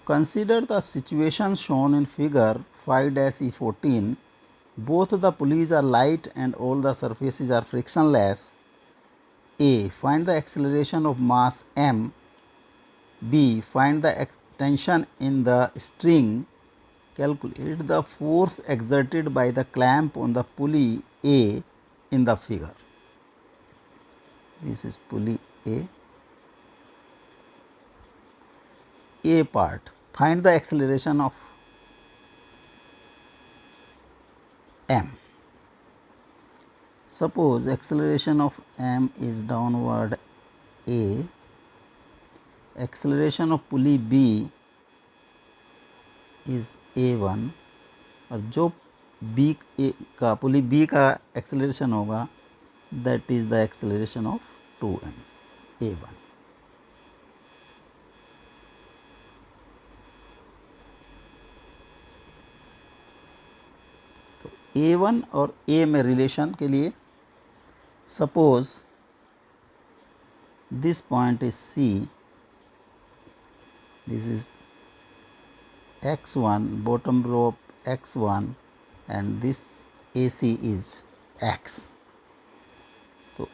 Consider the situation shown in figure 5-E14. Both the pulleys are light and all the surfaces are frictionless. A. Find the acceleration of mass m. B. Find the tension in the string. Calculate the force exerted by the clamp on the pulley A in the figure. This is pulley A. A part. Find the acceleration of m. Suppose acceleration of m is downward A, acceleration of pulley B is a1 और जो B का पुली B का acceleration होगा that is the acceleration of 2m a1. तो a1 और a में relation के लिए suppose this point is C, this is x1, bottom row of x1 and this AC is x. So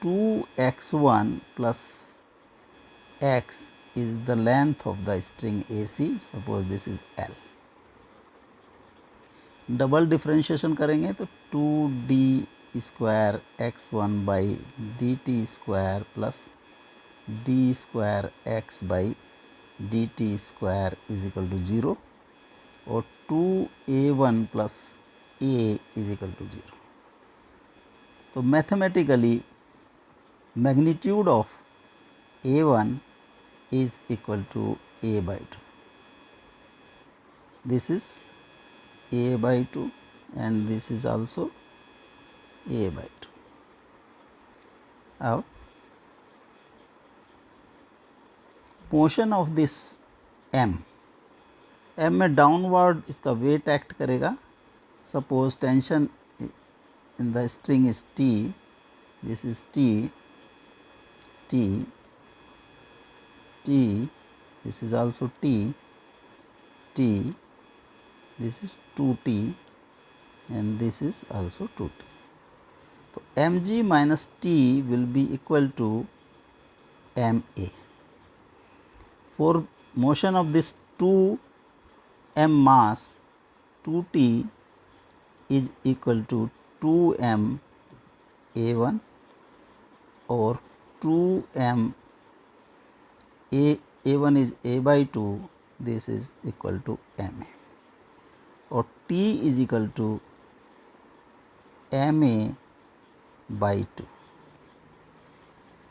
2x1 plus x is the length of the string AC. Suppose this is L. Double differentiation करेंगे तो 2d square x1 by d t square plus d square x by d t square is equal to 0 और 2a1 plus a is equal to 0. तो mathematically magnitude of a1 is equal to a by 2. This is a by 2 and this is also a by 2. Now motion of this m में downward इसका weight act करेगा. Suppose tension in the string is T, this is T, this is also T, this is 2T and this is also 2T. So mg minus T will be equal to ma. For motion of this 2m mass, 2T is equal to 2m a1 or 2m a1 is a by 2, this is equal to ma और T is equal to ma by 2.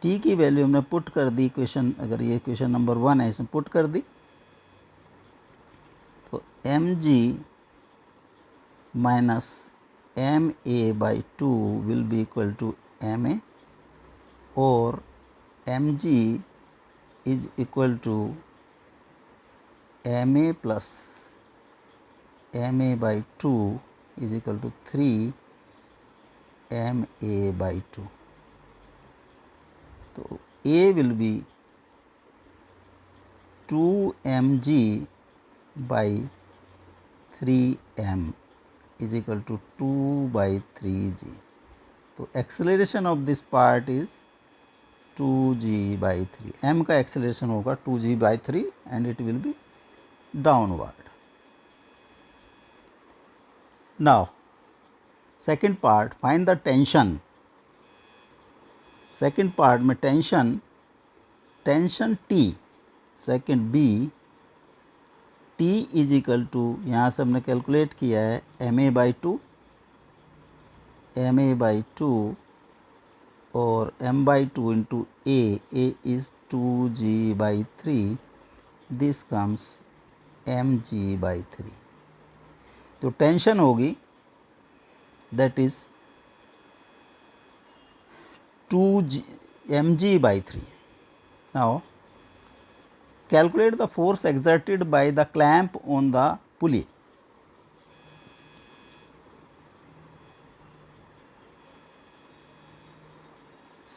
T की value हमने put कर the equation, अगर ये equation number 1 है इसमें put कर दी तो mg minus ma by 2 will be equal to ma और mg is equal to ma plus ma by 2 is equal to 3 ma by 2. So a will be 2 mg by 3m is equal to 2 by 3g. So acceleration of this part is 2g by 3. m का acceleration होगा 2g by 3 and it will be downward. Now second part, find the tension. Second part में tension T, second B, T is equal to यहाँ से हमने calculate किया है ma by 2 और m by 2 into a is 2g by 3, this comes mg by 3. तो tension होगी that is 2g mg by 3. Now calculate the force exerted by the clamp on the pulley.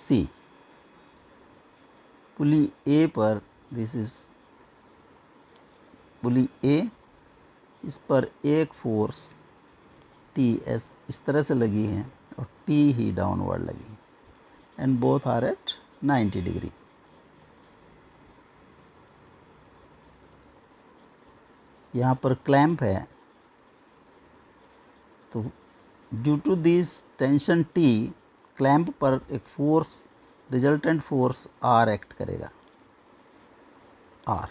C, pulley A पर this is पुली ए, इस पर एक force T S इस तरह से लगी है और टी ही डाउनवर्ड लगी है and both are at 90 degree. यहाँ पर क्लैंप है, तो due to this tension T, clamp पर एक force, resultant force R act करेगा, आर।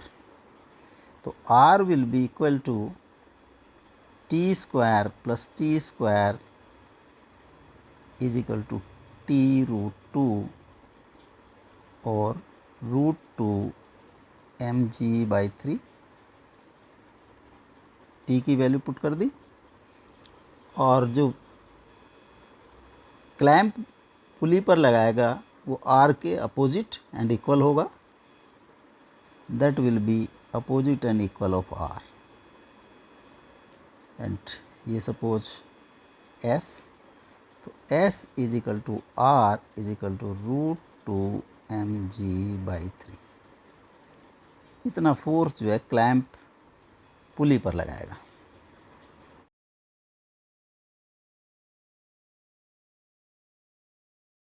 तो R will be equal to T square plus T square is equal to T root two और root two M G by 3। T की value put कर दी और जो क्लैंप पुली पर लगाएगा वो आर के अपोजिट एंड इक्वल होगा, that will be opposite and equal of R. And ये सपोज एस, तो S is equal to R is equal to root two M G by 3। इतना फोर्स जो है क्लैंप पुली पर लगाएगा।